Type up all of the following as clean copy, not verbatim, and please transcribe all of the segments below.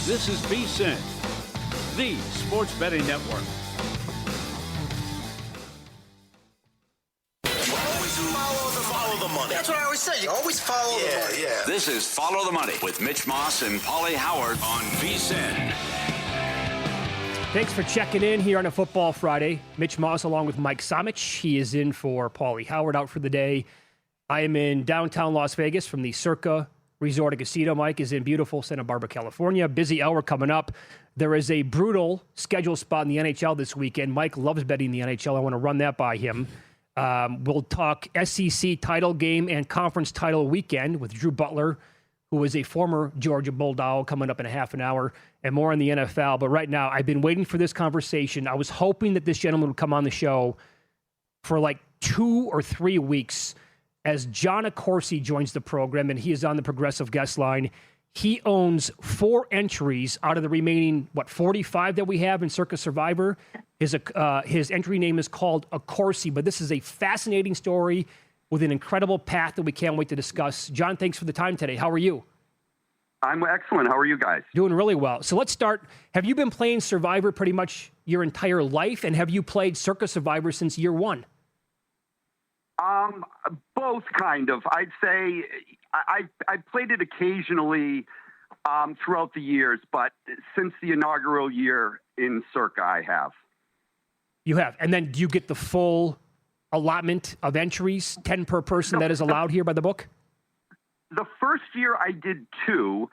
This is VSiN, the sports betting network. Follow the money. That's what I always say. You always follow the money. Yeah. This is Follow the Money with Mitch Moss and Paulie Howard on VSiN. Thanks for checking in here on a Football Friday. Mitch Moss along with Mike Somich. He is in for Paulie Howard out for the day. I am in downtown Las Vegas from the Circa Resort and Casino. Mike is in beautiful Santa Barbara, California. Busy hour coming up. There is a brutal schedule spot in the NHL this weekend. Mike loves betting the NHL. I want to run that by him. We'll talk SEC title game and conference title weekend with Drew Butler, who is a former Georgia Bulldog, coming up in a half an hour, and more on the NFL. But right now, I've been waiting for this conversation. I was hoping that this gentleman would come on the show for like 2 or 3 weeks as John Accorsi joins the program, and he is on the Progressive Guest Line. He owns 4 entries out of the remaining, 45 that we have in Circa Survivor. His entry name is called Accorsi, but this is a fascinating story with an incredible path that we can't wait to discuss. John, thanks for the time today. How are you? I'm excellent. How are you guys? Doing really well. So let's start. Have you been playing Survivor pretty much your entire life, and have you played Circa Survivor since year 1? Both kind of. I'd say I played it occasionally throughout the years, but since the inaugural year in Circa, I have. You have. And then do you get the full allotment of entries, 10 per person that is allowed here by the book? The first year I did 2,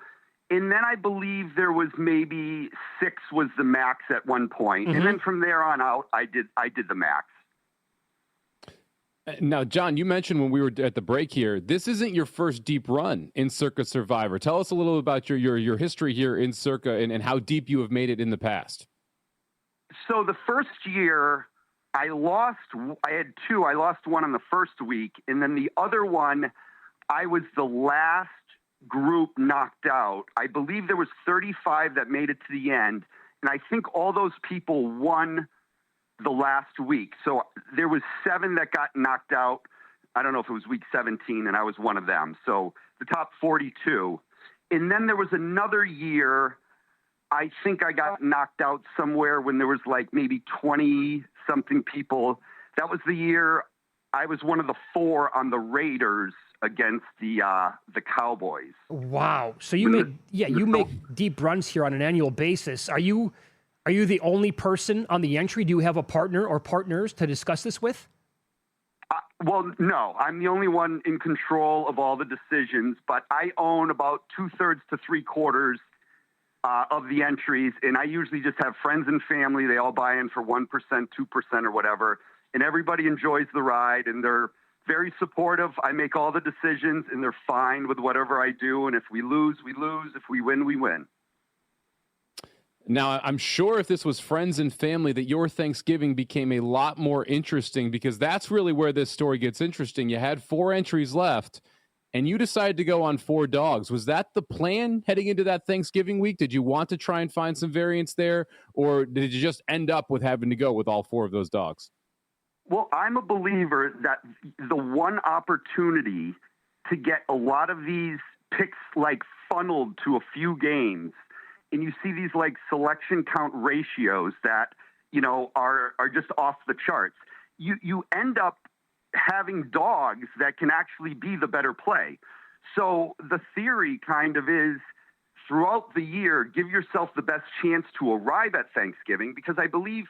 and then I believe there was maybe 6 was the max at one point. Mm-hmm. And then from there on out, I did the max. Now, John, you mentioned when we were at the break here, this isn't your first deep run in Circa Survivor. Tell us a little about your history here in Circa and how deep you have made it in the past. So the first year I had 2. I lost one on the first week, and then the other one, I was the last group knocked out. I believe there was 35 that made it to the end, and I think all those people won the last week. So there was 7 that got knocked out. I don't know if it was week 17, and I was one of them. So the top 42. And then there was another year, I think I got knocked out somewhere when there was like maybe 20-something people. That was the year I was one of the 4 on the Raiders against the Cowboys. Wow. So you make deep runs here on an annual basis. Are you the only person on the entry? Do you have a partner or partners to discuss this with? Well, no. I'm the only one in control of all the decisions, but I own about 2/3 to 3/4 of the entries, and I usually just have friends and family. They all buy in for 1%, 2% or whatever, and everybody enjoys the ride, and they're very supportive. I make all the decisions, and they're fine with whatever I do, and if we lose, we lose. If we win, we win. Now, I'm sure if this was friends and family that your Thanksgiving became a lot more interesting, because that's really where this story gets interesting. You had 4 entries left, and you decided to go on 4 dogs. Was that the plan heading into that Thanksgiving week? Did you want to try and find some variance there, or did you just end up with having to go with all 4 of those dogs? Well, I'm a believer that the one opportunity to get a lot of these picks like funneled to a few games, and you see these like selection count ratios that, are just off the charts. You end up having dogs that can actually be the better play. So the theory kind of is throughout the year, give yourself the best chance to arrive at Thanksgiving, because I believe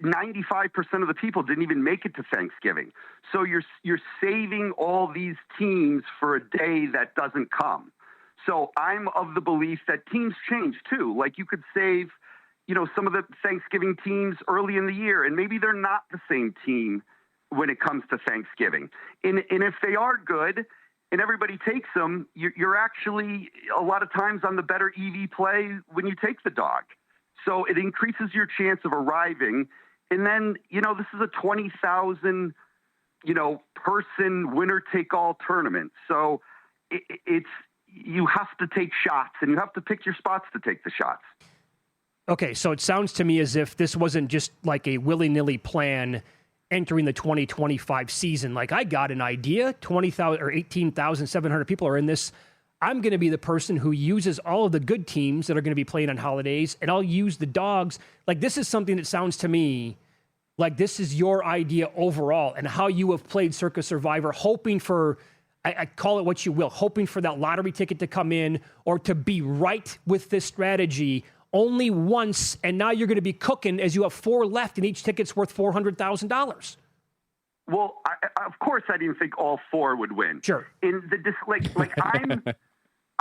95% of the people didn't even make it to Thanksgiving. So you're saving all these teams for a day that doesn't come. So I'm of the belief that teams change too. Like you could save, some of the Thanksgiving teams early in the year, and maybe they're not the same team when it comes to Thanksgiving. And if they are good and everybody takes them, you're actually a lot of times on the better EV play when you take the dog. So it increases your chance of arriving. And then, this is a 20,000, person winner-take-all tournament. So it's you have to take shots, and you have to pick your spots to take the shots. Okay, so it sounds to me as if this wasn't just like a willy-nilly plan entering the 2025 season. Like, I got an idea, 20,000 or 18,700 people are in this. I'm going to be the person who uses all of the good teams that are going to be playing on holidays, and I'll use the dogs. Like, this is something that sounds to me like this is your idea overall and how you have played Circa Survivor, hoping for, I call it what you will, hoping for that lottery ticket to come in or to be right with this strategy only once, and now you're going to be cooking as you have 4 left and each ticket's worth $400,000. Well, of course, I didn't think all 4 would win. Sure.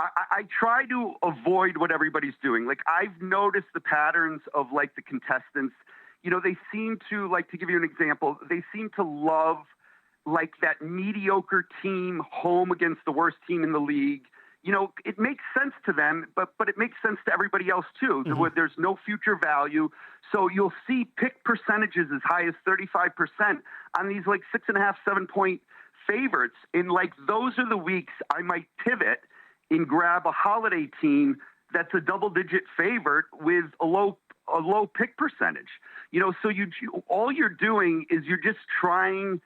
I try to avoid what everybody's doing. Like, I've noticed the patterns of, like, the contestants. You know, they seem to, like, to give you an example, they seem to love, like, that mediocre team home against the worst team in the league. You know, it makes sense to them, but it makes sense to everybody else, too. Mm-hmm. There's no future value. So you'll see pick percentages as high as 35% on these, like, 6.5, 7-point favorites. And, like, those are the weeks I might pivot and grab a holiday team that's a double-digit favorite with a low pick percentage. You know, so all you're doing is you're just trying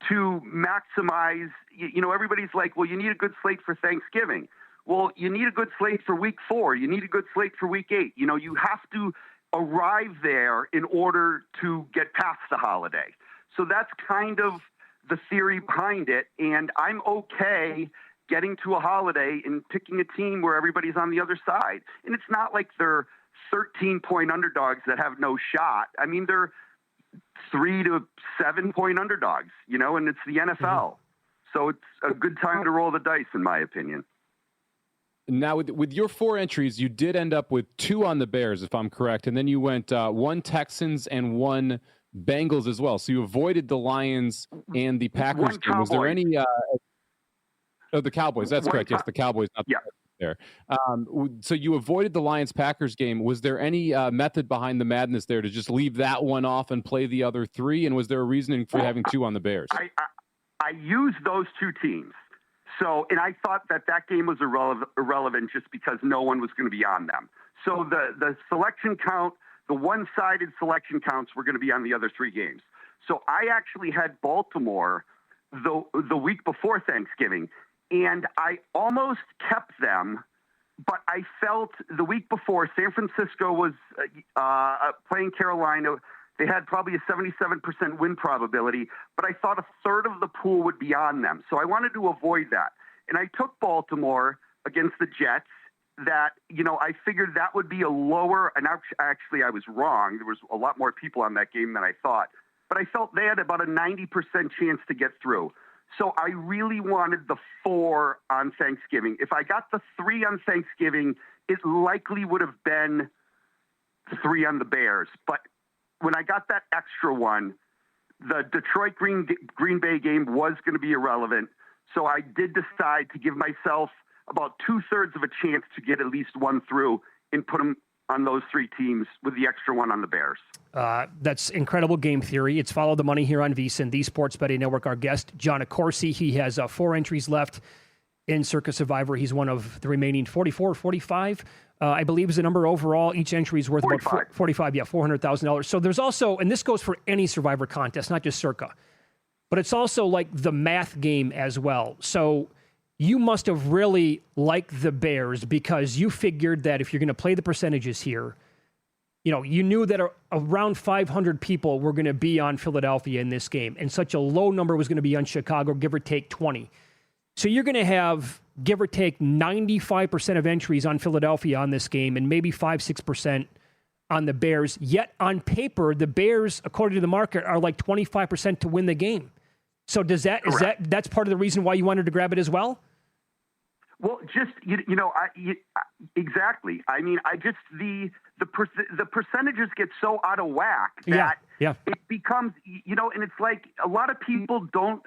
to maximize. You know, everybody's like, well, you need a good slate for Thanksgiving. Well, you need a good slate for week 4. You need a good slate for week 8. You know, you have to arrive there in order to get past the holiday. So that's kind of the theory behind it. And I'm okay getting to a holiday and picking a team where everybody's on the other side. And it's not like they're 13-point underdogs that have no shot. I mean, they're 3 to 7-point underdogs, you know, and it's the NFL. Mm-hmm. So it's a good time to roll the dice, in my opinion. Now, with your 4 entries, you did end up with 2 on the Bears, if I'm correct, and then you went 1 Texans and 1 Bengals as well. So you avoided the Lions and the Packers game. Was there any? The Cowboys. That's correct. Yes, the Cowboys. Not yeah. There. So you avoided the Lions-Packers game. Was there any method behind the madness there to just leave that one off and play the other 3? And was there a reasoning for having 2 on the Bears? I used those 2 teams. So, and I thought that game was irrelevant just because no one was going to be on them. So the selection count, the one-sided selection counts were going to be on the other 3 games. So I actually had Baltimore the week before Thanksgiving, and I almost kept them, but I felt the week before San Francisco was playing Carolina. They had probably a 77% win probability, but I thought a third of the pool would be on them. So I wanted to avoid that. And I took Baltimore against the Jets that, you know, I figured that would be a lower, and actually I was wrong. There was a lot more people on that game than I thought. But I felt they had about a 90% chance to get through. So I really wanted the 4 on Thanksgiving. If I got the 3 on Thanksgiving, it likely would have been 3 on the Bears. But when I got that extra one, the Detroit Green Bay game was going to be irrelevant. So I did decide to give myself about 2/3 of a chance to get at least 1 through and put them on those 3 teams with the extra one on the Bears. That's incredible game theory. It's Follow the Money here on VSiN, the Sports Betting Network. Our guest, John Accorsi, he has 4 entries left in Circa Survivor. He's one of the remaining 44 or 45, I believe is the number overall. Each entry is worth 45. About 45, yeah, $400,000. So there's also, and this goes for any Survivor contest, not just Circa, but it's also like the math game as well. So you must have really liked the Bears because you figured that if you're going to play the percentages here, you know, you knew that around 500 people were going to be on Philadelphia in this game, and such a low number was going to be on Chicago, give or take 20. So you're going to have, give or take, 95% of entries on Philadelphia on this game and maybe 5-6% on the Bears. Yet on paper, the Bears, according to the market, are like 25% to win the game. So that's part of the reason why you wanted to grab it as well? Well, just, exactly. I mean, the percentages get so out of whack that it becomes, and it's like a lot of people don't,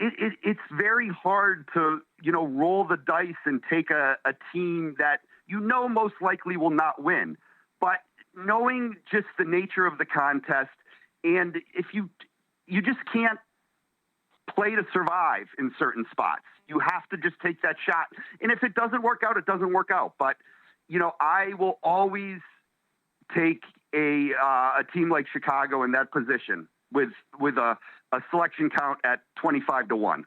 it's very hard to, roll the dice and take a team that most likely will not win. But knowing just the nature of the contest, and if you just can't play to survive in certain spots. You have to just take that shot. And if it doesn't work out, it doesn't work out. But, I will always take a team like Chicago in that position with a selection count at 25-1.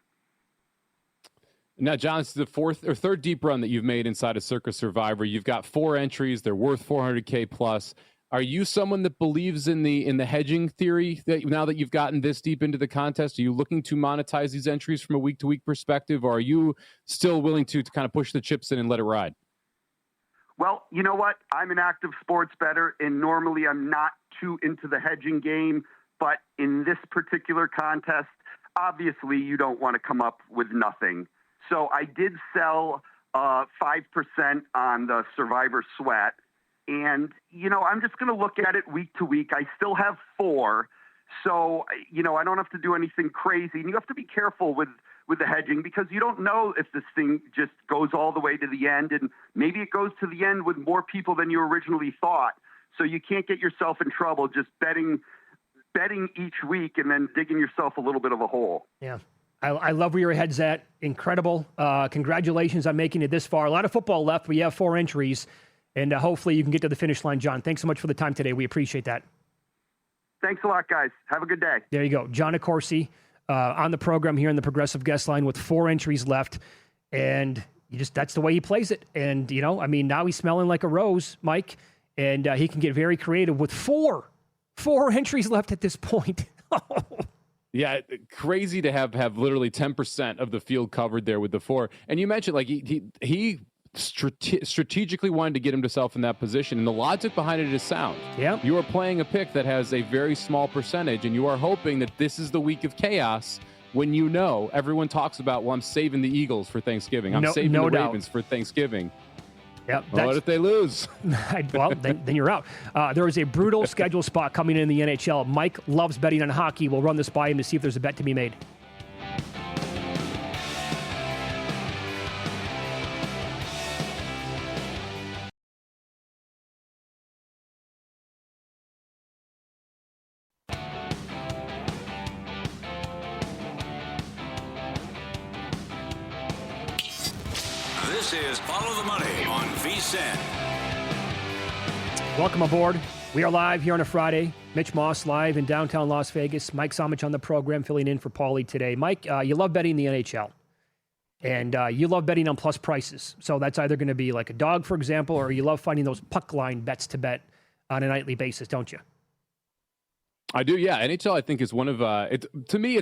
Now, John, this is the fourth or third deep run that you've made inside of Circa Survivor. You've got 4 entries. They're worth $400K plus. Are you someone that believes in the hedging theory that now that you've gotten this deep into the contest? Are you looking to monetize these entries from a week-to-week perspective, or are you still willing to kind of push the chips in and let it ride? Well, you know what? I'm an active sports bettor, and normally I'm not too into the hedging game. But in this particular contest, obviously you don't want to come up with nothing. So I did sell 5% on the Survivor Sweat. And, I'm just going to look at it week to week. I still have 4. So, I don't have to do anything crazy. And you have to be careful with the hedging because you don't know if this thing just goes all the way to the end. And maybe it goes to the end with more people than you originally thought. So you can't get yourself in trouble just betting each week and then digging yourself a little bit of a hole. Yeah. I love where your head's at. Incredible. Congratulations on making it this far. A lot of football left. We have 4 entries. And hopefully you can get to the finish line, John. Thanks so much for the time today. We appreciate that. Thanks a lot, guys. Have a good day. There you go. John Accorsi on the program here in the Progressive Guest Line with 4 entries left. And that's the way he plays it. And, now he's smelling like a rose, Mike. And he can get very creative with 4 entries left at this point. Yeah, crazy to have literally 10% of the field covered there with the 4. And you mentioned he strategically wanted to get himself in that position, and the logic behind it is sound. Yeah, you are playing a pick that has a very small percentage, and you are hoping that this is the week of chaos when everyone talks about, well, I'm saving the Eagles for Thanksgiving. I'm saving the Ravens for Thanksgiving. Yep. Well, what if they lose? Well, then you're out. There is a brutal schedule spot coming in the NHL. Mike loves betting on hockey. We'll run this by him to see if there's a bet to be made. This is Follow the Money on VSiN. Welcome aboard. We are live here on a Friday. Mitch Moss live in downtown Las Vegas. Mike Somich on the program, filling in for Paulie today. Mike, you love betting the NHL. And you love betting on plus prices. So that's either going to be like a dog, for example, or you love finding those puck line bets to bet on a nightly basis, don't you? I do, yeah. NHL, I think, is one of to me,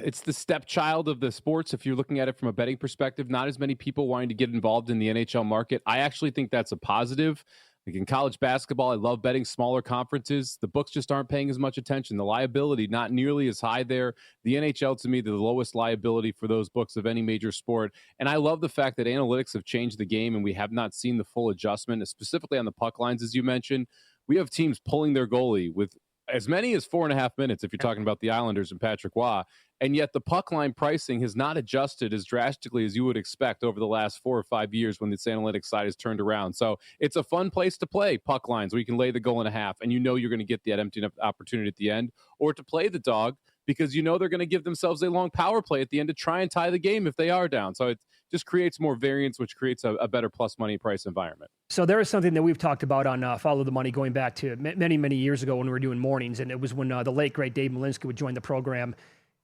it's the stepchild of the sports. If you're looking at it from a betting perspective, not as many people wanting to get involved in the NHL market. I actually think that's a positive. Like in college basketball, I love betting smaller conferences. The books just aren't paying as much attention. The liability not nearly as high there. The NHL, to me, the lowest liability for those books of any major sport. And I love the fact that analytics have changed the game and we have not seen the full adjustment, specifically on the puck lines, as you mentioned. We have teams pulling their goalie with as many as 4.5 minutes if you're talking about the Islanders and Patrick Roy. And yet the puck line pricing has not adjusted as drastically as you would expect over the last 4 or 5 years when this analytics side has turned around. So it's a fun place to play puck lines where you can lay the goal and a half and you're going to get that empty opportunity at the end, or to play the dog because they're going to give themselves a long power play at the end to try and tie the game if they are down. So it just creates more variance, which creates a better plus money price environment. So there is something that we've talked about on Follow the Money going back to many, many years ago when we were doing mornings. And it was when the late, great Dave Malinsky would join the program.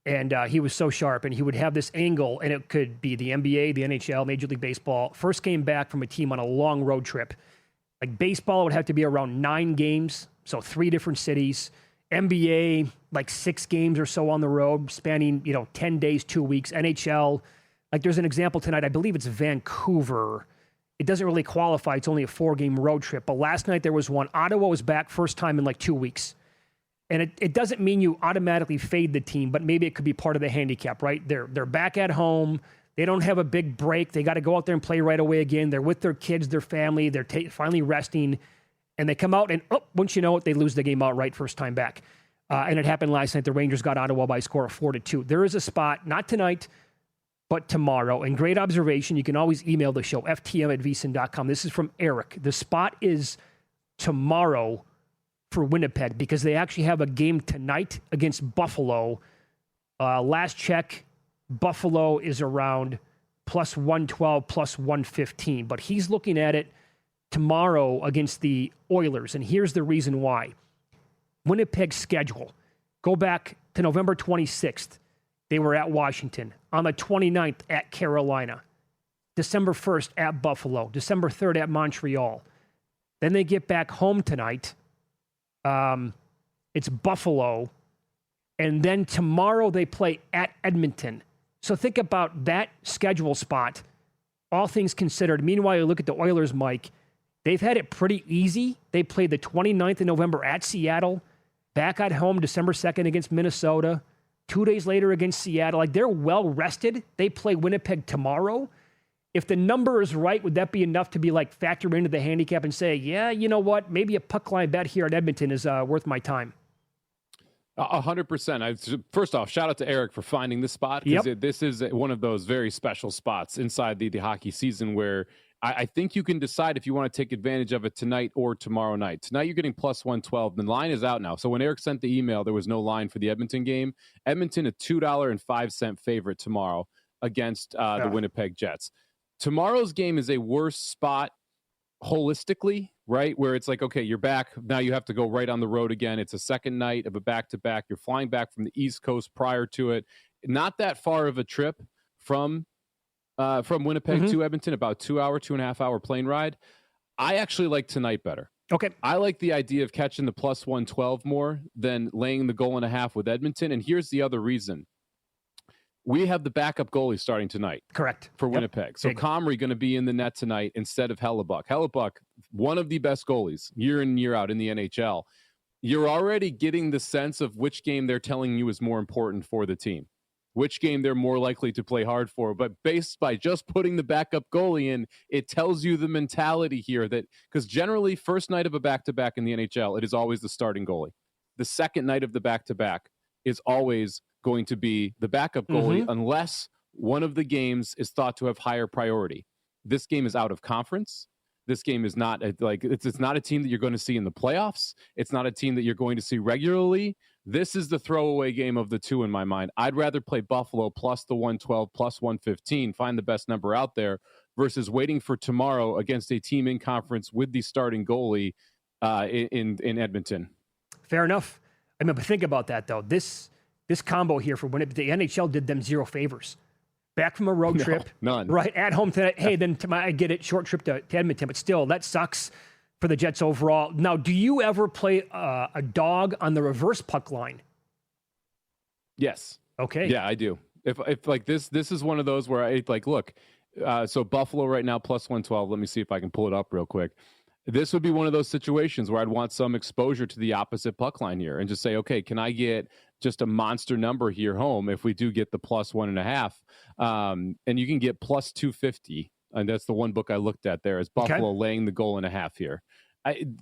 And he was so sharp, and he would have this angle, and it could be the NBA, the NHL, Major League Baseball. First came back from a team on a long road trip. Like baseball would have to be around 9 games, so 3 different cities. NBA, like 6 games or so on the road, spanning 10 days, 2 weeks. NHL, like there's an example tonight. I believe it's Vancouver. It doesn't really qualify. It's only a 4-game road trip. But last night there was one. Ottawa was back first time in like 2 weeks. And it doesn't mean you automatically fade the team, but maybe it could be part of the handicap, right? They're back at home. They don't have a big break. They got to go out there and play right away again. They're with their kids, their family. They're finally resting. And they come out and, once you know it, they lose the game outright first time back. And it happened last night. The Rangers got Ottawa by a score of 4-2. There is a spot, not tonight, but tomorrow. And great observation. You can always email the show, ftm@vsin.com. This is from Eric. The spot is tomorrow for Winnipeg because they actually have a game tonight against Buffalo. Last check, Buffalo is around plus 112, plus 115. But he's looking at it tomorrow against the Oilers. And here's the reason why. Winnipeg's schedule. Go back to November 26th. they were at Washington. On the 29th, at Carolina. December 1st, at Buffalo. December 3rd, at Montreal. Then they get back home tonight. It's Buffalo. And then tomorrow they play at Edmonton. So think about that schedule spot, all things considered. Meanwhile, you look at the Oilers, Mike. They've had it pretty easy. They played the 29th of November at Seattle, back at home December 2nd against Minnesota, 2 days later against Seattle. Like, they're well rested. They play Winnipeg tomorrow. If the number is right, would that be enough to be like factor into the handicap and say, yeah, you know what, maybe a puck line bet here at Edmonton is worth my time? 100%. First off, shout out to Eric for finding this spot, because this is one of those very special spots inside the hockey season where I think you can decide if you want to take advantage of it tonight or tomorrow night. Tonight you're getting plus 112. The line is out now. So when Eric sent the email, there was no line for the Edmonton game. Edmonton, a $2.05 favorite tomorrow against the Winnipeg Jets. Tomorrow's game is a worse spot holistically, right? Where it's like, okay, you're back. Now you have to go right on the road again. It's a second night of a back-to-back. You're flying back from the East Coast prior to it. Not that far of a trip from Winnipeg to Edmonton, about 2.5 hour plane ride. I actually like tonight better. Okay. I like the idea of catching the plus 112 more than laying the goal and a half with Edmonton. And here's the other reason. We have the backup goalie starting tonight. Correct. For Winnipeg. So Comrie going to be in the net tonight instead of Hellebuck. Hellebuck, one of the best goalies year in and year out in the NHL. You're already getting the sense of which game they're telling you is more important for the team, which game they're more likely to play hard for. But based by just putting the backup goalie in, it tells you the mentality here that, because generally first night of a back-to-back in the NHL, it is always the starting goalie. The second night of the back-to-back is always going to be the backup goalie unless one of the games is thought to have higher priority. This game is out of conference. This game is not it's not a team that you're going to see in the playoffs. It's not a team that you're going to see regularly. This is the throwaway game of the two in my mind. I'd rather play Buffalo plus the 112, plus 115, find the best number out there versus waiting for tomorrow against a team in conference with the starting goalie in Edmonton. Fair enough. I mean, but think about that, though. This combo here for Winnipeg, the NHL did them zero favors. Back from a road trip. None. Right, at home tonight. Hey, then I get it, short trip to Edmonton, but still, that sucks for the Jets overall. Now, do you ever play a dog on the reverse puck line? Yes. Okay. Yeah, I do. If like this is one of those where I like, look, so Buffalo right now, plus 112. Let me see if I can pull it up real quick. This would be one of those situations where I'd want some exposure to the opposite puck line here and just say, okay, can I get just a monster number here home if we do get the plus 1.5? And you can get plus 250. And that's the one book I looked at there is Buffalo laying the goal and a half here.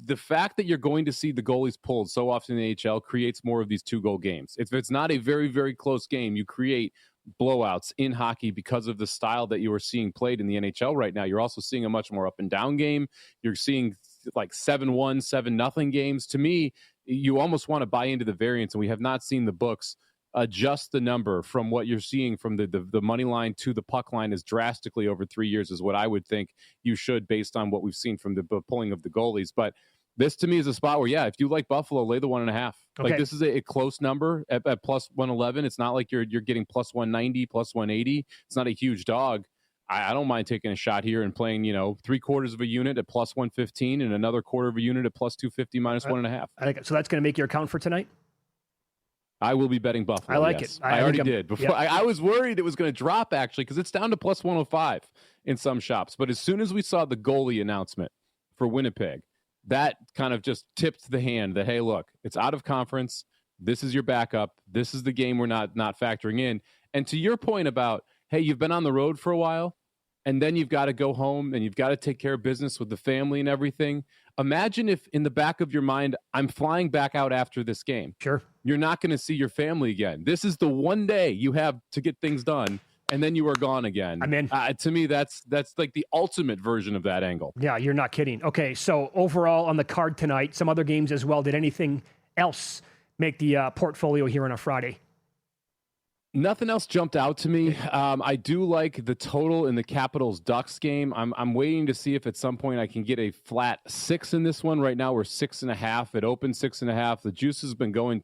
The fact that you're going to see the goalies pulled so often in the AHL creates more of these 2-goal games. If it's not a very, very close game, you create blowouts in hockey because of the style that you are seeing played in the NHL right now. You're also seeing a much more up and down game. You're seeing like 7-1, 7-0 games. To me, you almost want to buy into the variance, and we have not seen the books adjust the number from what you're seeing from the money line to the puck line is drastically over 3 years is what I would think you should based on what we've seen from the pulling of the goalies. But this to me is a spot where, yeah, if you like Buffalo, lay the 1.5. Like this is a close number at plus 111. It's not like you're getting plus 190, plus 180. It's not a huge dog. I don't mind taking a shot here and playing, 3/4 of a unit at plus 115 and another quarter of a unit at plus 250 minus 1.5. I think so. That's going to make your account for tonight. I will be betting Buffalo. I like it. I already did before. Yep. I was worried it was going to drop actually because it's down to plus 105 in some shops. But as soon as we saw the goalie announcement for Winnipeg, that kind of just tipped the hand that, hey, look, it's out of conference. This is your backup. This is the game we're not factoring in. And to your point about, hey, you've been on the road for a while, and then you've got to go home and you've got to take care of business with the family and everything. Imagine if in the back of your mind, I'm flying back out after this game. Sure. You're not going to see your family again. This is the one day you have to get things done, and then you are gone again. I mean, to me, that's like the ultimate version of that angle. Yeah, you're not kidding. Okay, so overall on the card tonight, some other games as well. Did anything else make the portfolio here on a Friday? Nothing else jumped out to me. I do like the total in the Capitals-Ducks game. I'm waiting to see if at some point I can get a flat 6 in this one. Right now we're 6.5. It opened 6.5. The juice has been going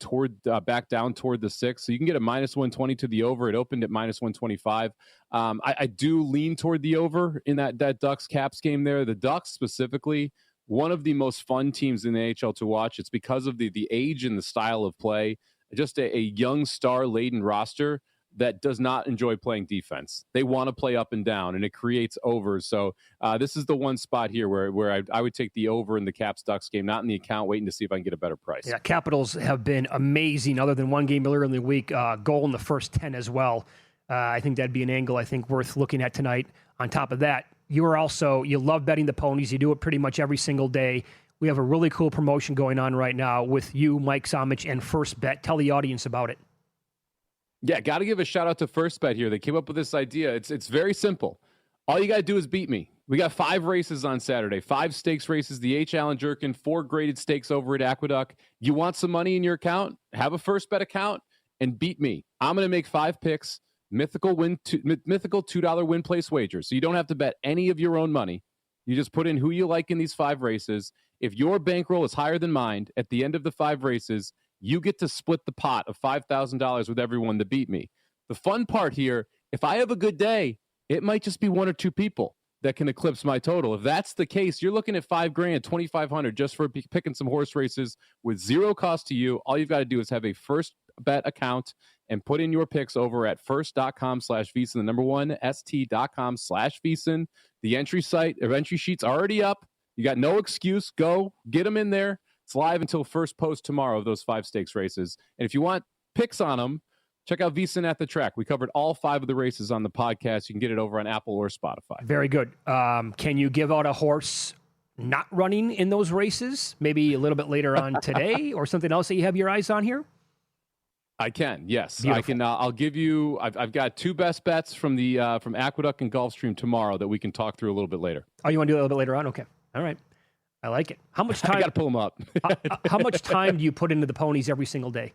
back down toward the 6. So you can get a -120 to the over. It opened at -125. I do lean toward the over in that Ducks-Caps game there. The Ducks specifically, one of the most fun teams in the NHL to watch. It's because of the age and the style of play. Just a young star-laden roster that does not enjoy playing defense. They want to play up and down, and it creates overs. So this is the one spot here where I would take the over in the Caps-Ducks game, not in the account, waiting to see if I can get a better price. Yeah, Capitals have been amazing other than one game earlier in the week, goal in the first 10 as well. I think that'd be an angle I think worth looking at tonight. On top of that, you love betting the ponies. You do it pretty much every single day. We have a really cool promotion going on right now with you, Mike Somich, and First Bet. Tell the audience about it. Yeah, got to give a shout out to First Bet here. They came up with this idea. It's very simple. All you got to do is beat me. We got 5 races on Saturday, 5 stakes races, the H. Allen Jerkin, 4 graded stakes over at Aqueduct. You want some money in your account? Have a First Bet account and beat me. I'm going to make 5 picks, mythical $2 win place wagers. So you don't have to bet any of your own money. You just put in who you like in these 5 races. If your bankroll is higher than mine at the end of the 5 races, you get to split the pot of $5,000 with everyone to beat me. The fun part here, if I have a good day, it might just be 1 or 2 people that can eclipse my total. If that's the case, you're looking at $5,000, $2,500 just for picking some horse races with zero cost to you. All you've got to do is have a First Bet account and put in your picks over at first.com/VSiN, the number 1 st.com/VSiN. The entry sheet's already up. You got no excuse. Go get them in there. It's live until first post tomorrow of those 5 stakes races. And if you want picks on them, check out VSiN at the Track. We covered all 5 of the races on the podcast. You can get it over on Apple or Spotify. Very good. Can you give out a horse not running in those races? Maybe a little bit later on today or something else that you have your eyes on here? I can, yes. Beautiful. I can. I'll give you. I've got 2 best bets from from Aqueduct and Gulfstream tomorrow that we can talk through a little bit later. Oh, you want to do it a little bit later on? Okay. All right. I like it. How much time? I got to pull them up. How much time do you put into the ponies every single day?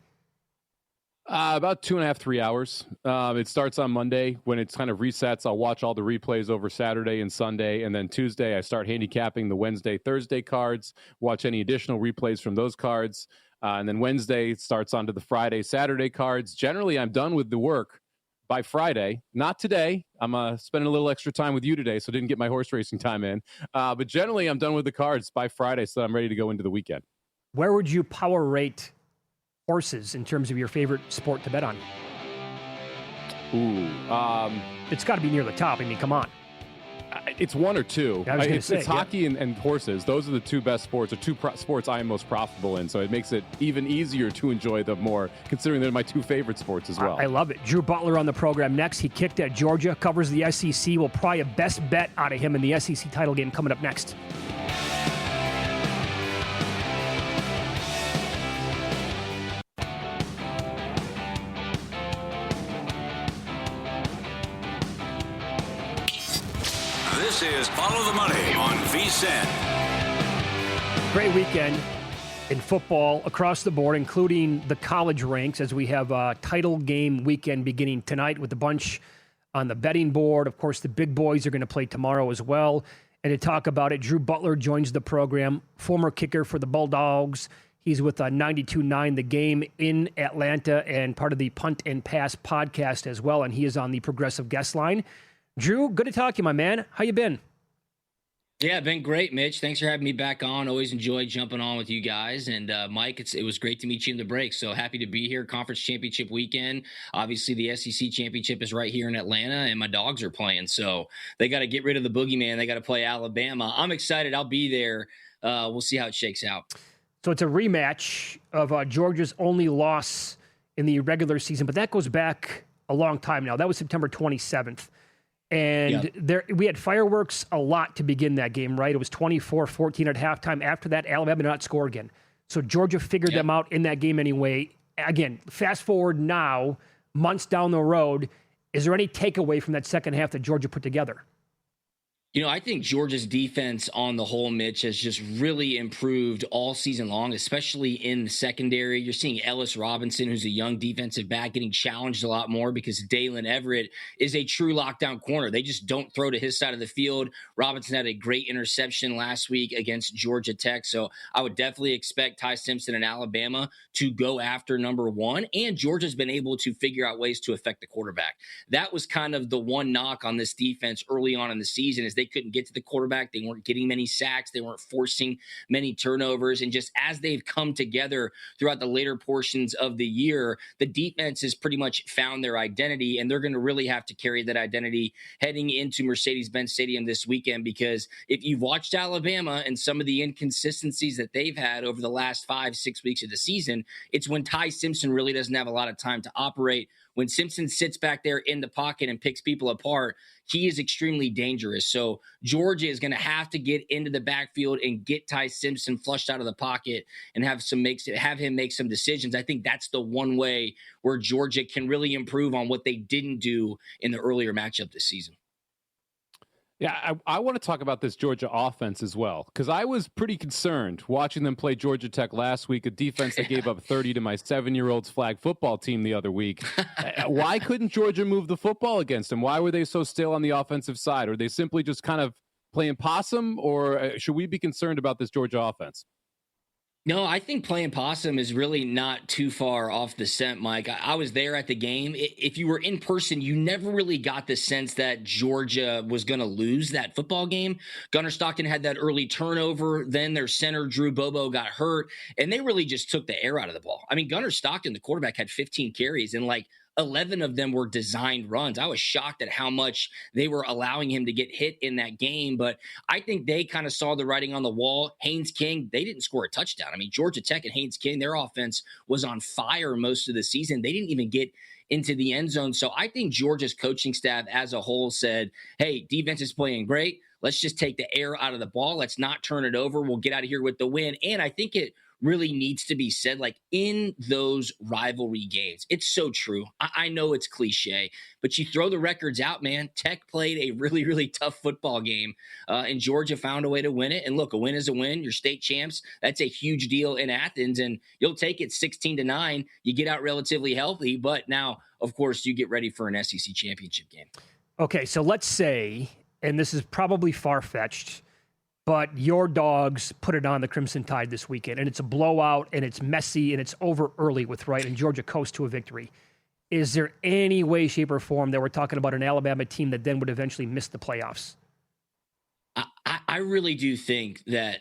About 2.5, 3 hours. It starts on Monday when it kind of resets. I'll watch all the replays over Saturday and Sunday. And then Tuesday, I start handicapping the Wednesday, Thursday cards, watch any additional replays from those cards. And then Wednesday starts onto the Friday, Saturday cards. Generally, I'm done with the work by Friday. Not today. I'm spending a little extra time with you today, so didn't get my horse racing time in. But generally, I'm done with the cards by Friday, so I'm ready to go into the weekend. Where would you power rate horses in terms of your favorite sport to bet on? It's got to be near the top. I mean, come on. It's 1 or 2. I was gonna say, it's hockey and horses. Those are the 2 best sports, or 2 sports I am most profitable in. So it makes it even easier to enjoy them more, considering they're my 2 favorite sports as well. I love it. Drew Butler on the program next. He kicked at Georgia, covers the SEC. We'll probably a best bet out of him in the SEC title game coming up next. This is Follow the Money on VSiN. Great weekend in football across the board, including the college ranks, as we have a title game weekend beginning tonight with a bunch on the betting board. Of course, the big boys are going to play tomorrow as well. And to talk about it, Drew Butler joins the program, former kicker for the Bulldogs. He's with 92.9 The Game in Atlanta and part of the Punt and Pass podcast as well. And he is on the Progressive Guest Line. Drew, good to talk to you, my man. How you been? Yeah, been great, Mitch. Thanks for having me back on. Always enjoyed jumping on with you guys. And Mike, it was great to meet you in the break. So happy to be here. Conference championship weekend. Obviously, the SEC championship is right here in Atlanta, and my Dogs are playing. So they got to get rid of the boogeyman. They got to play Alabama. I'm excited. I'll be there. We'll see how it shakes out. So it's a rematch of Georgia's only loss in the regular season, but that goes back a long time now. That was September 27th. And we had fireworks a lot to begin that game, right? It was 24-14 at halftime. After that, Alabama did not score again. So Georgia figured them out in that game anyway. Again, fast forward now, months down the road, is there any takeaway from that second half that Georgia put together? I think Georgia's defense on the whole, Mitch, has just really improved all season long, especially in the secondary. You're seeing Ellis Robinson, who's a young defensive back, getting challenged a lot more because Dalen Everett is a true lockdown corner. They just don't throw to his side of the field. Robinson had a great interception last week against Georgia Tech. So I would definitely expect Ty Simpson and Alabama to go after number one. And Georgia's been able to figure out ways to affect the quarterback. That was kind of the one knock on this defense early on in the season, is they couldn't get to the quarterback. They weren't getting many sacks. They weren't forcing many turnovers. And just as they've come together throughout the later portions of the year, the defense has pretty much found their identity, and they're going to really have to carry that identity heading into Mercedes-Benz Stadium this weekend, because if you've watched Alabama and some of the inconsistencies that they've had over the last 5-6 weeks of the season, it's when Ty Simpson really doesn't have a lot of time to operate. When Simpson sits back there in the pocket and picks people apart, he is extremely dangerous. So Georgia is going to have to get into the backfield and get Ty Simpson flushed out of the pocket and have him make some decisions. I think that's the one way where Georgia can really improve on what they didn't do in the earlier matchup this season. Yeah, I want to talk about this Georgia offense as well, because I was pretty concerned watching them play Georgia Tech last week, a defense that gave up 30 to my 7-year-old's flag football team the other week. Why couldn't Georgia move the football against them? Why were they so still on the offensive side? Are they simply just kind of playing possum, or should we be concerned about this Georgia offense? No, I think playing possum is really not too far off the scent, Mike. I was there at the game. If you were in person, you never really got the sense that Georgia was going to lose that football game. Gunnar Stockton had that early turnover. Then their center, Drew Bobo, got hurt, and they really just took the air out of the ball. I mean, Gunnar Stockton, the quarterback, had 15 carries, and 11 of them were designed runs. I was shocked at how much they were allowing him to get hit in that game, but I think they kind of saw the writing on the wall. Haynes King, they didn't score a touchdown. I mean, Georgia Tech and Haynes King, their offense was on fire most of the season. They didn't even get into the end zone. So I think Georgia's coaching staff as a whole said, hey, defense is playing great. Let's just take the air out of the ball. Let's not turn it over. We'll get out of here with the win. And I think it really needs to be said, in those rivalry games. It's so true. I know it's cliche, but you throw the records out, man. Tech played a really, really tough football game, and Georgia found a way to win it. And look, a win is a win. You're state champs. That's a huge deal in Athens, and you'll take it 16-9. You get out relatively healthy, but now, of course, you get ready for an SEC championship game. Okay, so let's say, and this is probably far-fetched, but your dogs put it on the Crimson Tide this weekend, and it's a blowout, and it's messy, and it's over early and Georgia coasts to a victory. Is there any way, shape, or form that we're talking about an Alabama team that then would eventually miss the playoffs? I really do think that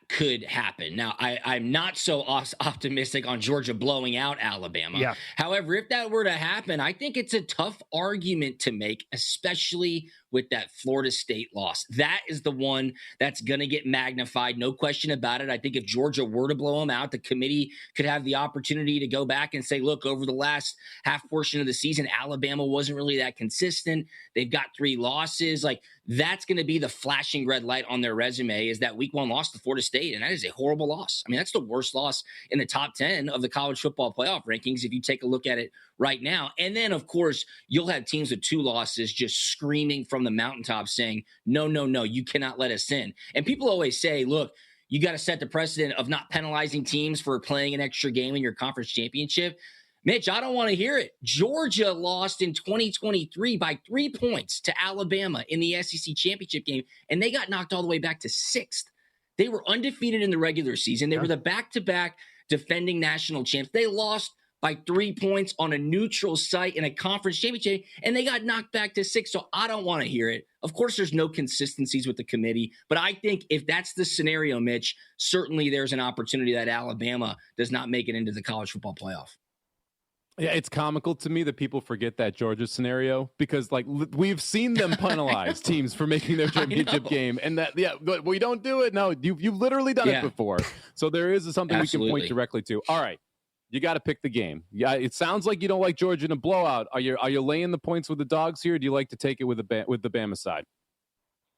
could happen. Now, I'm not so optimistic on Georgia blowing out Alabama. Yeah. However, if that were to happen, I think it's a tough argument to make, especially with that Florida State loss. That is the one that's going to get magnified, no question about it. I think if Georgia were to blow them out, the committee could have the opportunity to go back and say, look, over the last half portion of the season, Alabama wasn't really that consistent. They've got 3 losses. That's going to be the flashing red light on their resume, is that week 1 loss to Florida State. And that is a horrible loss. I mean, that's the worst loss in the top 10 of the college football playoff rankings if you take a look at it right now. And then, of course, you'll have teams with 2 losses just screaming from the mountaintops saying, no, you cannot let us in. And people always say, look, you got to set the precedent of not penalizing teams for playing an extra game in your conference championship. Mitch, I don't want to hear it. Georgia lost in 2023 by 3 points to Alabama in the SEC championship game, and they got knocked all the way back to 6th. They were undefeated in the regular season. They were the back-to-back defending national champs. They lost by 3 points on a neutral site in a conference championship, and they got knocked back to 6. So I don't want to hear it. Of course, there's no consistencies with the committee, but I think if that's the scenario, Mitch, certainly there's an opportunity that Alabama does not make it into the college football playoff. Yeah, it's comical to me that people forget that Georgia scenario, because we've seen them penalize teams for making their championship game, and but we don't do it. No, you've literally done it before. So there is something Absolutely. We can point directly to. All right, you got to pick the game. Yeah, it sounds like you don't like Georgia in a blowout. Are you laying the points with the dogs here? Or do you like to take it with the Bama side?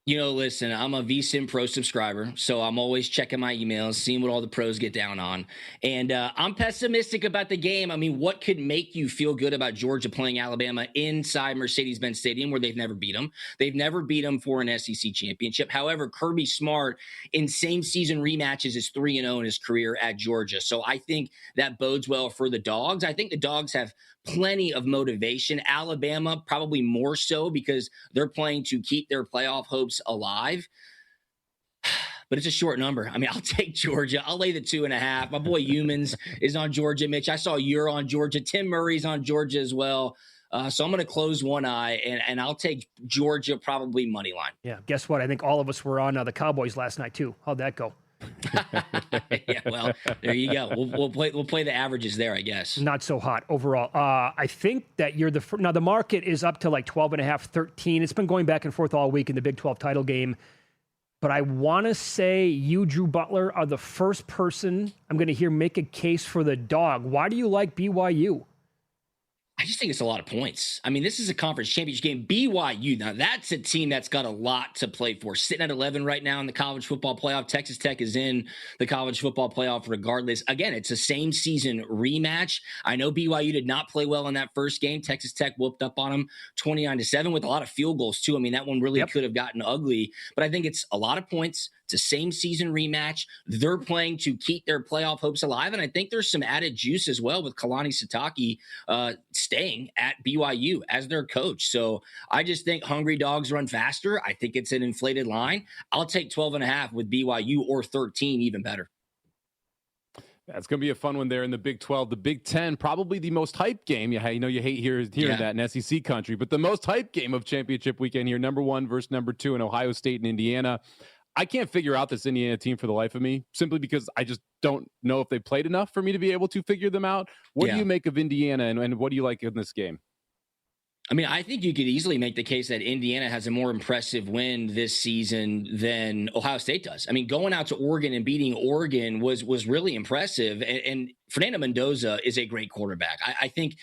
Listen, I'm a VSiN Pro subscriber, so I'm always checking my emails, seeing what all the pros get down on. And I'm pessimistic about the game. I mean, what could make you feel good about Georgia playing Alabama inside Mercedes-Benz Stadium where they've never beat them? They've never beat them for an SEC championship. However, Kirby Smart in same season rematches is 3-0 in his career at Georgia. So I think that bodes well for the Dogs. I think the Dogs have plenty of motivation. Alabama probably more so because they're playing to keep their playoff hopes alive. But it's a short number. I mean, I'll take Georgia. I'll lay the 2.5. My boy Humans is on Georgia. Mitch, I saw you're on Georgia. Tim Murray's on Georgia as well. So I'm going to close one eye, and I'll take Georgia probably money line. Yeah, guess what? I think all of us were on the Cowboys last night too. How'd that go? Yeah, well, there you go. We'll play the averages there, I guess. Not so hot overall. I think that you're now the market is up to like 12.5, 13. It's been going back and forth all week in the Big 12 title game. But I want to say you, Drew Butler, are the first person I'm going to hear make a case for the dog. Why do you like BYU? I just think it's a lot of points. I mean, this is a conference championship game. BYU, now that's a team that's got a lot to play for. Sitting at 11 right now in the college football playoff. Texas Tech is in the college football playoff regardless. Again, it's a same season rematch. I know BYU did not play well in that first game. Texas Tech whooped up on them 29-7 with a lot of field goals too. I mean, that one really could have gotten ugly, but I think it's a lot of points. It's a same season rematch. They're playing to keep their playoff hopes alive. And I think there's some added juice as well with Kalani Sitake staying at BYU as their coach. So I just think hungry dogs run faster. I think it's an inflated line. I'll take 12.5 with BYU or 13, even better. That's going to be a fun one there in the Big 12. The Big 10, probably the most hyped game. You hate hearing that in SEC country, but the most hyped game of championship weekend here, number 1 versus number 2 in Ohio State and Indiana. I can't figure out this Indiana team for the life of me, simply because I just don't know if they played enough for me to be able to figure them out. What do you make of Indiana, and what do you like in this game? I mean, I think you could easily make the case that Indiana has a more impressive win this season than Ohio State does. I mean, going out to Oregon and beating Oregon was really impressive. And Fernando Mendoza is a great quarterback. I think,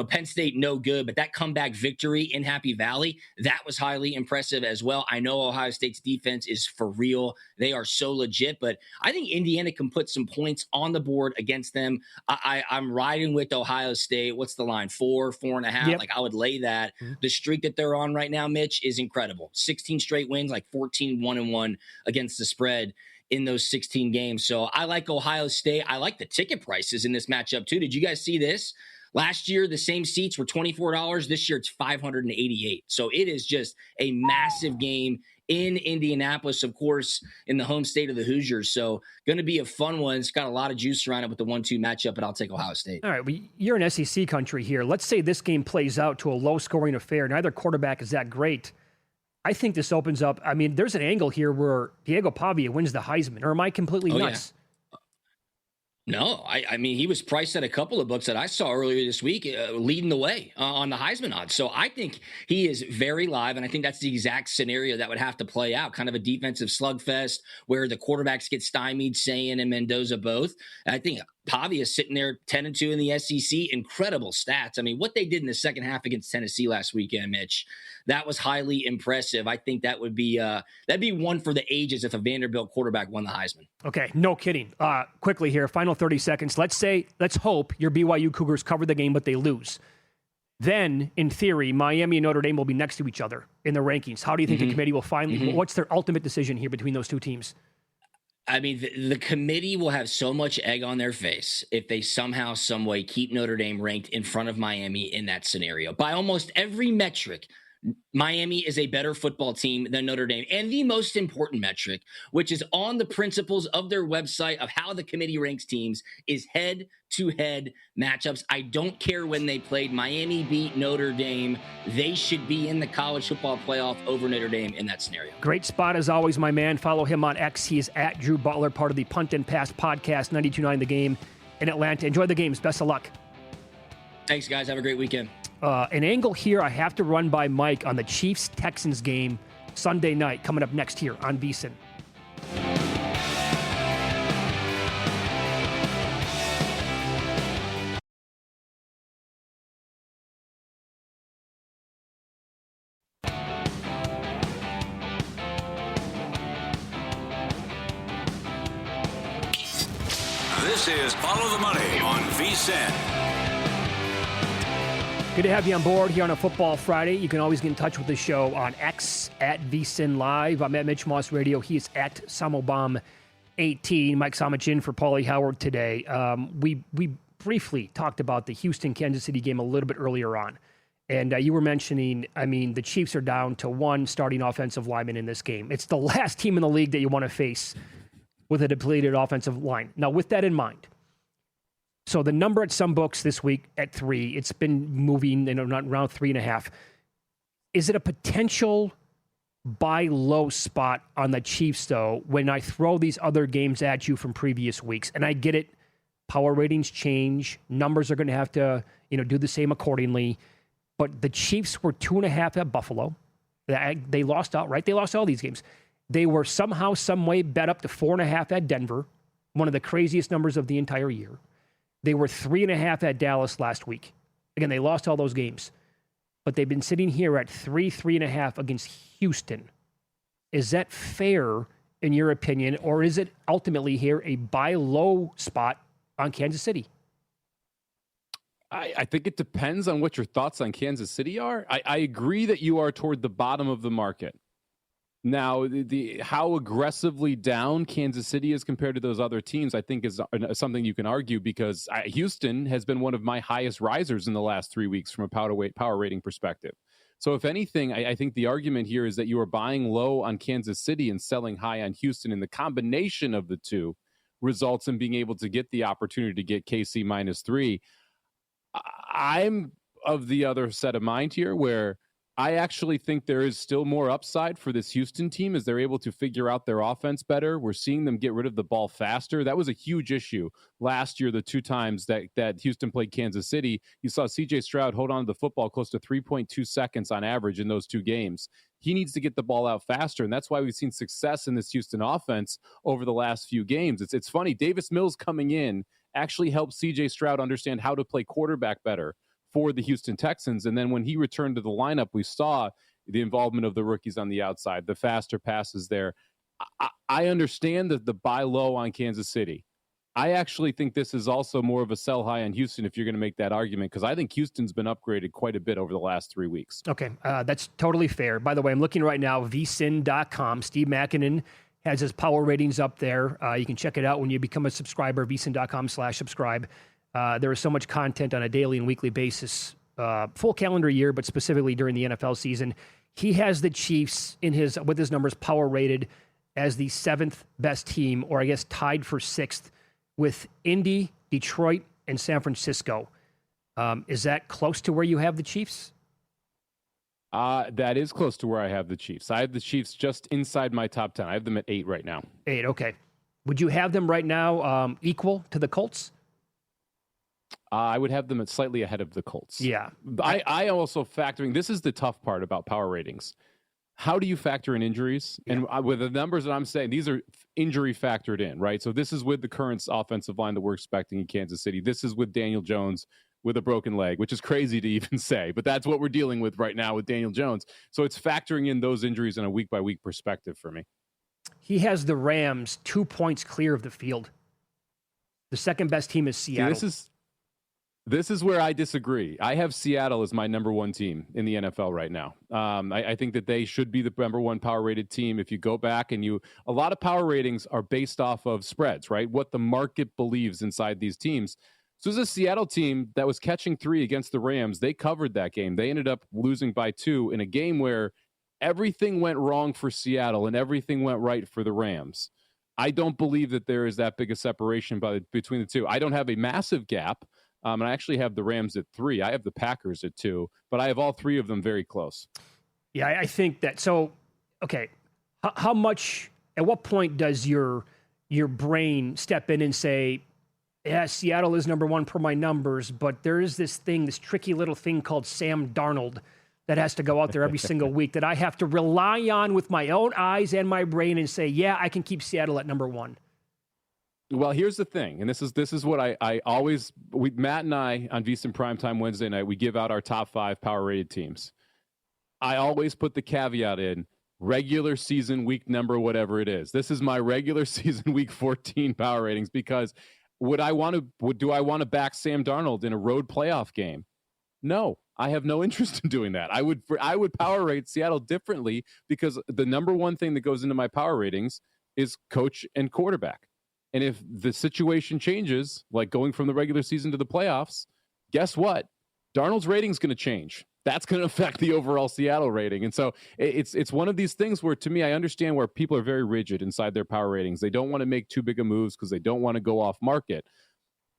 Penn State, no good, but that comeback victory in Happy Valley, that was highly impressive as well. I know Ohio State's defense is for real. They are so legit, but I think Indiana can put some points on the board against them. I'm riding with Ohio State. What's the line? 4.5? Yep. Like, I would lay that. The streak that they're on right now, Mitch, is incredible. 16 straight wins, like 14-1-1 against the spread in those 16 games. So I like Ohio State. I like the ticket prices in this matchup too. Did you guys see this? Last year, the same seats were $24. This year, it's $588. So it is just a massive game in Indianapolis, of course, in the home state of the Hoosiers. So going to be a fun one. It's got a lot of juice around it with the 1-2 matchup, but I'll take Ohio State. All right, well, you're in SEC country here. Let's say this game plays out to a low-scoring affair. Neither quarterback is that great. I think this opens up. I mean, there's an angle here where Diego Pavia wins the Heisman, or am I completely nuts? Yeah. No, I mean, he was priced at a couple of books that I saw earlier this week, leading the way on the Heisman odds. So I think he is very live, and I think that's the exact scenario that would have to play out, kind of a defensive slugfest where the quarterbacks get stymied, Sayan and Mendoza both. I think Pavia is sitting there 10-2 in the SEC. Incredible stats. I mean, what they did in the second half against Tennessee last weekend, Mitch, that was highly impressive. I think that would be that'd be one for the ages if a Vanderbilt quarterback won the Heisman. Okay, no kidding. Quickly here, final 30 seconds. Let's hope your BYU Cougars cover the game, but they lose. Then, in theory, Miami and Notre Dame will be next to each other in the rankings. How do you think the committee will finally? What's their ultimate decision here between those two teams? I mean, the committee will have so much egg on their face if they somehow, some way keep Notre Dame ranked in front of Miami in that scenario. By almost every metric, Miami is a better football team than Notre Dame. And the most important metric, which is on the principles of their website of how the committee ranks teams, is head-to-head matchups. I don't care when they played. Miami beat Notre Dame. They should be in the college football playoff over Notre Dame in that scenario. Great spot as always, my man. Follow him on X. He is at Drew Butler, part of the Punt and Pass Podcast, 92.9 The Game in Atlanta. Enjoy the games. Best of luck. Thanks, guys. Have a great weekend. An angle here I have to run by Mike on the Chiefs-Texans game Sunday night coming up next here on VSiN. This is Follow the Money on VSiN. Good to have you on board here on a Football Friday. You can always get in touch with the show on X at VSiN Live. I'm at Mitch Moss Radio. He is at Samobomb18. Mike Somich in for Paulie Howard today. We briefly talked about the Houston-Kansas City game a little bit earlier on. And you were mentioning, the Chiefs are down to one starting offensive lineman in this game. It's the last team in the league that you want to face with a depleted offensive line. Now, with that in mind, so the number at some books this week at 3, it's been moving, not around 3.5. Is it a potential buy low spot on the Chiefs, though, when I throw these other games at you from previous weeks? And I get it. Power ratings change. Numbers are going to have to, do the same accordingly. But the Chiefs were 2.5 at Buffalo. They lost outright. They lost all these games. They were somehow, some way bet up to 4.5 at Denver, one of the craziest numbers of the entire year. They were 3.5 at Dallas last week. Again, they lost all those games. But they've been sitting here at 3.5 against Houston. Is that fair in your opinion, or is it ultimately here a buy low spot on Kansas City? I think it depends on what your thoughts on Kansas City are. I agree that you are toward the bottom of the market. Now, the how aggressively down Kansas City is compared to those other teams, I think is something you can argue, because Houston has been one of my highest risers in the last 3 weeks from a power rating perspective. So if anything, I think the argument here is that you are buying low on Kansas City and selling high on Houston, and the combination of the two results in being able to get the opportunity to get KC -3. I'm of the other set of mind here, where I actually think there is still more upside for this Houston team as they're able to figure out their offense better. We're seeing them get rid of the ball faster. That was a huge issue last year, the 2 times that Houston played Kansas City. You saw C.J. Stroud hold on to the football close to 3.2 seconds on average in those 2 games. He needs to get the ball out faster, and that's why we've seen success in this Houston offense over the last few games. It's funny, Davis Mills coming in actually helped C.J. Stroud understand how to play quarterback better for the Houston Texans. And then when he returned to the lineup, we saw the involvement of the rookies on the outside, the faster passes there. I understand the buy low on Kansas City. I actually think this is also more of a sell high on Houston if you're going to make that argument, because I think Houston's been upgraded quite a bit over the last 3 weeks. Okay, that's totally fair. By the way, I'm looking right now, vsin.com. Steve Makinen has his power ratings up there. You can check it out when you become a subscriber, vsin.com/subscribe. There is so much content on a daily and weekly basis, full calendar year, but specifically during the NFL season. He has the Chiefs with his numbers power rated as the 7th best team, or I guess tied for 6th with Indy, Detroit, and San Francisco. Is that close to where you have the Chiefs? That is close to where I have the Chiefs. I have the Chiefs just inside my top 10. I have them at 8 right now. 8, okay. Would you have them right now equal to the Colts? I would have them at slightly ahead of the Colts. Yeah. I also factoring, this is the tough part about power ratings. How do you factor in injuries? Yeah. And with the numbers that I'm saying, these are injury factored in, right? So this is with the current offensive line that we're expecting in Kansas City. This is with Daniel Jones with a broken leg, which is crazy to even say, but that's what we're dealing with right now with Daniel Jones. So it's factoring in those injuries in a week-by-week perspective for me. He has the Rams 2 points clear of the field. The second best team is Seattle. See, this is where I disagree. I have Seattle as my number 1 team in the NFL right now. I think that they should be the number 1 power rated team. If you go back and a lot of power ratings are based off of spreads, right? What the market believes inside these teams. So this is a Seattle team that was catching 3 against the Rams. They covered that game. They ended up losing by 2 in a game where everything went wrong for Seattle and everything went right for the Rams. I don't believe that there is that big a separation between the two. I don't have a massive gap. And I actually have the Rams at 3. I have the Packers at 2, but I have all 3 of them very close. Yeah, I think that. So, okay, how much? At what point does your brain step in and say, "Yeah, Seattle is number 1 per my numbers," but there is this tricky little thing called Sam Darnold that has to go out there every single week that I have to rely on with my own eyes and my brain and say, "Yeah, I can keep Seattle at number 1." Well, here's the thing, and this is what I always, Matt and I on VSiN Primetime Wednesday night, we give out our top 5 power rated teams. I always put the caveat in regular season week number, whatever it is. This is my regular season week 14 power ratings, because Do I want to back Sam Darnold in a road playoff game? No, I have no interest in doing that. I would power rate Seattle differently because the number one thing that goes into my power ratings is coach and quarterback. And if the situation changes, like going from the regular season to the playoffs, guess what? Darnold's rating is going to change. That's going to affect the overall Seattle rating. And so it's one of these things where, to me, I understand where people are very rigid inside their power ratings. They don't want to make too big of moves because they don't want to go off market.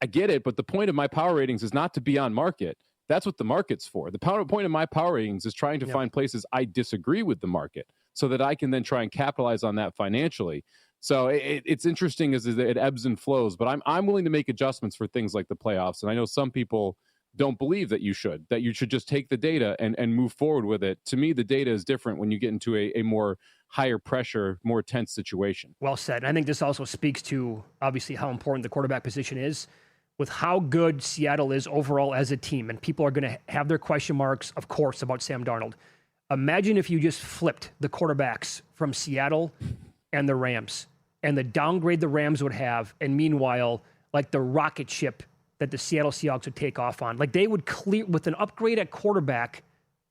I get it, but the point of my power ratings is not to be on market. That's what the market's for. The point of my power ratings is trying to find places I disagree with the market so that I can then try and capitalize on that financially. So it's interesting as it ebbs and flows, but I'm willing to make adjustments for things like the playoffs. And I know some people don't believe that you should just take the data and move forward with it. To me, the data is different when you get into a more higher pressure, more tense situation. Well said. And I think this also speaks to obviously how important the quarterback position is with how good Seattle is overall as a team. And people are going to have their question marks, of course, about Sam Darnold. Imagine if you just flipped the quarterbacks from Seattle and the Rams and the downgrade the Rams would have. And meanwhile, like the rocket ship that the Seattle Seahawks would take off on. Like they would clear with an upgrade at quarterback,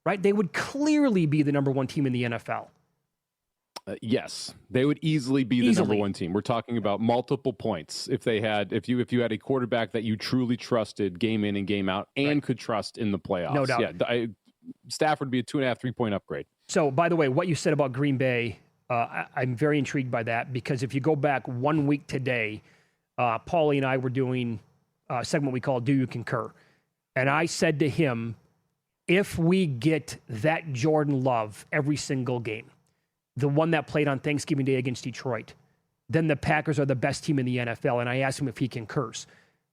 right? They would clearly be the number one team in the NFL. Yes, they would easily be the number one team. We're talking about multiple points if you had a quarterback that you truly trusted game in and game out and could trust in the playoffs. No doubt. Yeah, Stafford would be a 2.5, 3-point upgrade. So, by the way, what you said about Green Bay, I'm very intrigued by that because if you go back 1 week today, Paulie and I were doing a segment we call Do You Concur? And I said to him, if we get that Jordan Love every single game, the one that played on Thanksgiving Day against Detroit, then the Packers are the best team in the NFL. And I asked him if he concurs.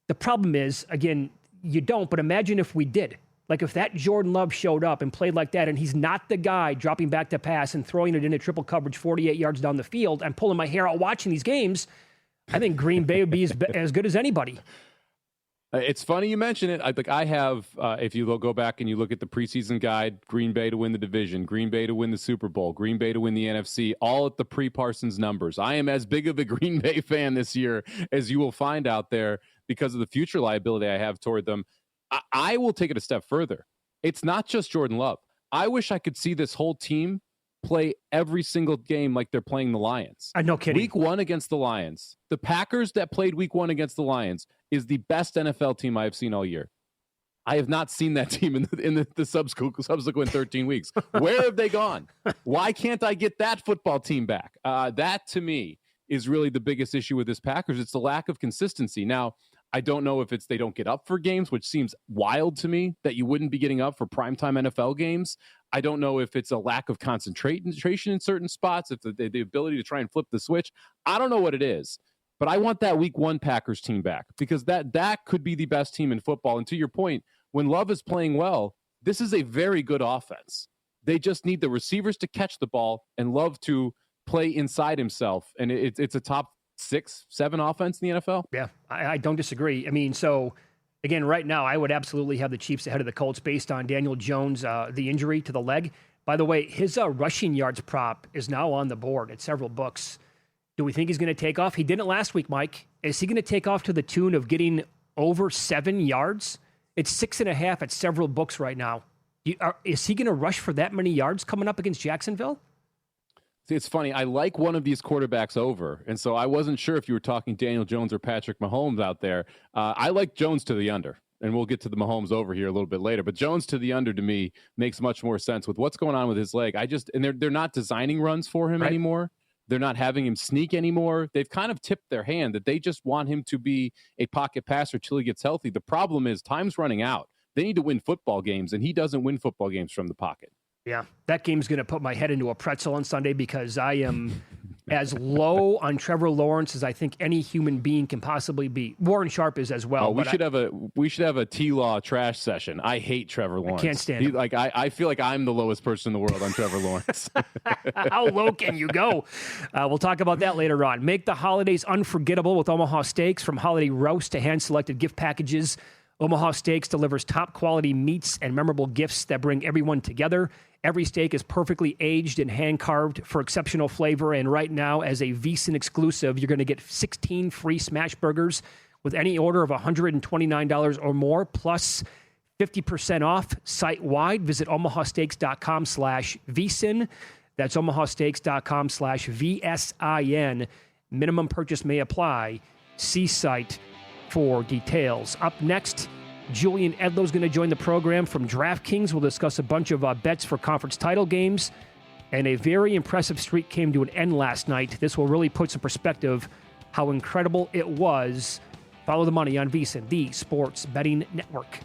The problem is, again, you don't, but imagine if we did. Like if that Jordan Love showed up and played like that, and he's not the guy dropping back to pass and throwing it into triple coverage 48 yards down the field, I'm pulling my hair out watching these games. I think Green Bay would be as good as anybody. It's funny you mention it. I have, if you go back and you look at the preseason guide, Green Bay to win the division, Green Bay to win the Super Bowl, Green Bay to win the NFC, all at the pre-Parsons numbers. I am as big of a Green Bay fan this year as you will find out there because of the future liability I have toward them. I will take it a step further. It's not just Jordan Love. I wish I could see this whole team play every single game like they're playing the Lions. No kidding. Week 1 against the Lions. The Packers that played week 1 against the Lions is the best NFL team I have seen all year. I have not seen that team in the subsequent 13 weeks. Where have they gone? Why can't I get that football team back? That, to me, is really the biggest issue with this Packers. It's the lack of consistency. Now, I don't know if it's they don't get up for games, which seems wild to me that you wouldn't be getting up for primetime NFL games. I don't know if it's a lack of concentration in certain spots, if the ability to try and flip the switch. I don't know what it is, but I want that week 1 Packers team back because that could be the best team in football. And to your point, when Love is playing well, this is a very good offense. They just need the receivers to catch the ball and Love to play inside himself. And it's a top 6, 7 offense in the NFL. Yeah, I don't disagree. I mean, so again, right now, I would absolutely have the Chiefs ahead of the Colts based on Daniel Jones, the injury to the leg. By the way, his rushing yards prop is now on the board at several books. Do we think he's going to take off? He didn't last week, Mike. Is he going to take off to the tune of getting over 7 yards? It's 6.5 at several books right now. Is he going to rush for that many yards coming up against Jacksonville? See, it's funny. I like one of these quarterbacks over, and so I wasn't sure if you were talking Daniel Jones or Patrick Mahomes out there. I like Jones to the under, and we'll get to the Mahomes over here a little bit later. But Jones to the under to me makes much more sense with what's going on with his leg. And they're not designing runs for him anymore. They're not having him sneak anymore. They've kind of tipped their hand that they just want him to be a pocket passer till he gets healthy. The problem is time's running out. They need to win football games, and he doesn't win football games from the pocket. Yeah, that game's going to put my head into a pretzel on Sunday because I am as low on Trevor Lawrence as I think any human being can possibly be. Warren Sharp is as well. Oh, we should have a T-Law trash session. I hate Trevor Lawrence. I can't stand him. I feel like I'm the lowest person in the world on Trevor Lawrence. How low can you go? We'll talk about that later on. Make the holidays unforgettable with Omaha Steaks. From holiday roast to hand-selected gift packages, Omaha Steaks delivers top-quality meats and memorable gifts that bring everyone together. Every steak is perfectly aged and hand-carved for exceptional flavor. And right now, as a VSiN exclusive, you're going to get 16 free smash burgers with any order of $129 or more, plus 50% off site-wide. Visit omahasteaks.com/vsin. That's omahasteaks.com/VSIN. Minimum purchase may apply. See site for details. Up next, Julian Edlow's going to join the program from DraftKings. We'll discuss a bunch of bets for conference title games. And a very impressive streak came to an end last night. This will really put some perspective how incredible it was. Follow the money on VSiN, the Sports Betting Network.